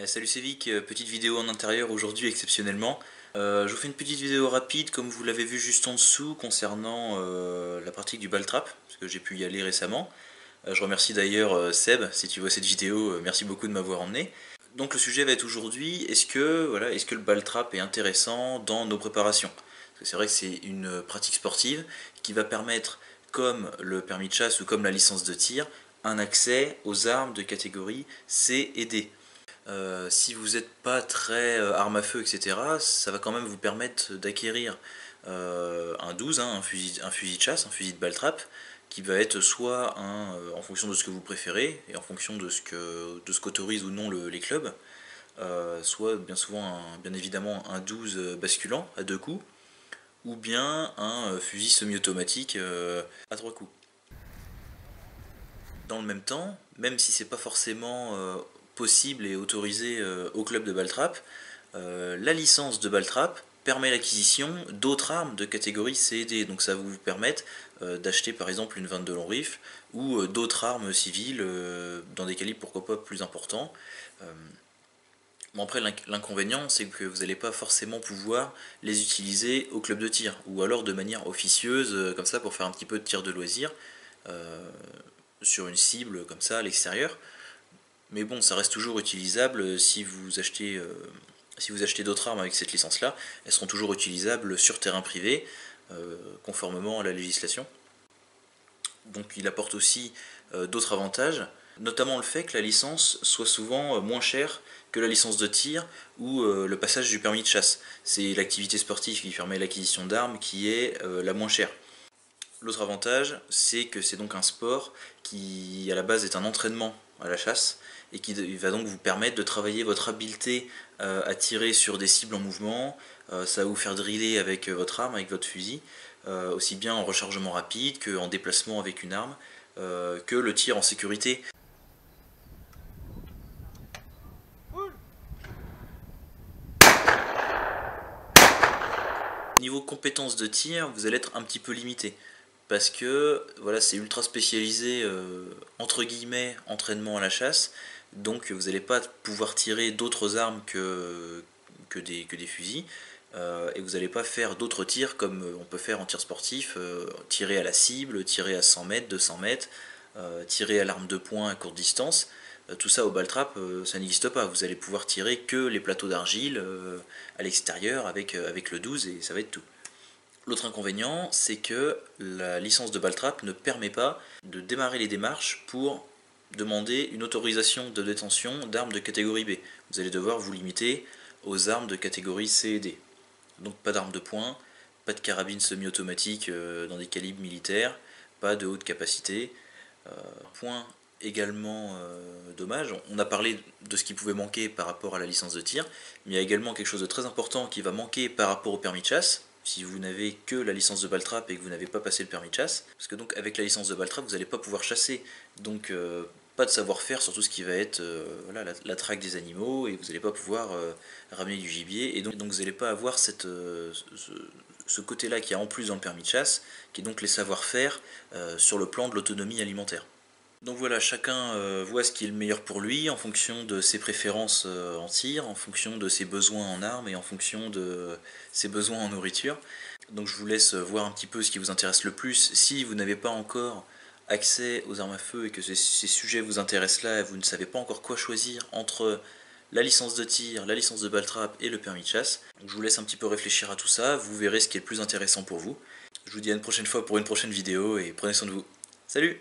Salut c'est Vic, petite vidéo en intérieur aujourd'hui exceptionnellement. Je vous fais une petite vidéo rapide comme vous l'avez vu juste en dessous concernant la pratique du ball trap, parce que j'ai pu y aller récemment. Je remercie d'ailleurs Seb, si tu vois cette vidéo, merci beaucoup de m'avoir emmené. Donc le sujet va être aujourd'hui, est-ce que le ball trap est intéressant dans nos préparations? Parce que c'est vrai que c'est une pratique sportive qui va permettre, comme le permis de chasse ou comme la licence de tir, un accès aux armes de catégorie C et D. Si vous n'êtes pas très arme à feu, etc., ça va quand même vous permettre d'acquérir un 12, hein, un fusil de chasse, un fusil de balle-trap, qui va être soit en fonction de ce que vous préférez et en fonction de ce qu'autorisent ou non les clubs, soit bien souvent, bien évidemment, un 12 basculant à deux coups, ou bien un fusil semi-automatique à trois coups. Dans le même temps, même si c'est pas forcément possible et autorisé au club de Baltrap, la licence de Baltrap permet l'acquisition d'autres armes de catégorie C et D. Donc ça va vous permettre d'acheter par exemple une 22 long rifle ou d'autres armes civiles dans des calibres pourquoi pas plus importants. Bon, après l'inconvénient c'est que vous n'allez pas forcément pouvoir les utiliser au club de tir ou alors de manière officieuse comme ça pour faire un petit peu de tir de loisir. Sur une cible comme ça à l'extérieur. Mais bon, ça reste toujours utilisable si vous achetez d'autres armes avec cette licence-là, elles seront toujours utilisables sur terrain privé, conformément à la législation. Donc il apporte aussi d'autres avantages, notamment le fait que la licence soit souvent moins chère que la licence de tir ou le passage du permis de chasse. C'est l'activité sportive qui permet l'acquisition d'armes qui est la moins chère. L'autre avantage, c'est que c'est donc un sport qui, à la base, est un entraînement à la chasse et qui va donc vous permettre de travailler votre habileté à tirer sur des cibles en mouvement. Ça va vous faire driller avec votre arme, avec votre fusil, aussi bien en rechargement rapide qu'en déplacement avec une arme, que le tir en sécurité. Niveau compétences de tir, vous allez être un petit peu limité. Parce que voilà, c'est ultra spécialisé entre guillemets entraînement à la chasse, donc vous n'allez pas pouvoir tirer d'autres armes que des fusils, et vous n'allez pas faire d'autres tirs comme on peut faire en tir sportif, tirer à la cible, tirer à 100 mètres, 200 mètres, tirer à l'arme de poing à courte distance. Tout ça au ball trap, ça n'existe pas. Vous allez pouvoir tirer que les plateaux d'argile à l'extérieur avec le 12 et ça va être tout. L'autre inconvénient, c'est que la licence de Baltrap ne permet pas de démarrer les démarches pour demander une autorisation de détention d'armes de catégorie B. Vous allez devoir vous limiter aux armes de catégorie C et D. Donc pas d'armes de poing, pas de carabine semi-automatique dans des calibres militaires, pas de haute capacité. Point également dommage, on a parlé de ce qui pouvait manquer par rapport à la licence de tir, mais il y a également quelque chose de très important qui va manquer par rapport au permis de chasse, si vous n'avez que la licence de Baltrap et que vous n'avez pas passé le permis de chasse, parce que donc avec la licence de Baltrap vous n'allez pas pouvoir chasser, donc pas de savoir-faire sur tout ce qui va être voilà, la traque des animaux, et vous n'allez pas pouvoir ramener du gibier, et donc vous n'allez pas avoir ce côté-là qui a en plus dans le permis de chasse, qui est donc les savoir-faire sur le plan de l'autonomie alimentaire. Donc voilà, chacun voit ce qui est le meilleur pour lui en fonction de ses préférences en tir, en fonction de ses besoins en armes et en fonction de ses besoins en nourriture. Donc je vous laisse voir un petit peu ce qui vous intéresse le plus. Si vous n'avez pas encore accès aux armes à feu et que ces sujets vous intéressent là et vous ne savez pas encore quoi choisir entre la licence de tir, la licence de Baltrap et le permis de chasse, donc je vous laisse un petit peu réfléchir à tout ça, vous verrez ce qui est le plus intéressant pour vous. Je vous dis à une prochaine fois pour une prochaine vidéo et prenez soin de vous. Salut!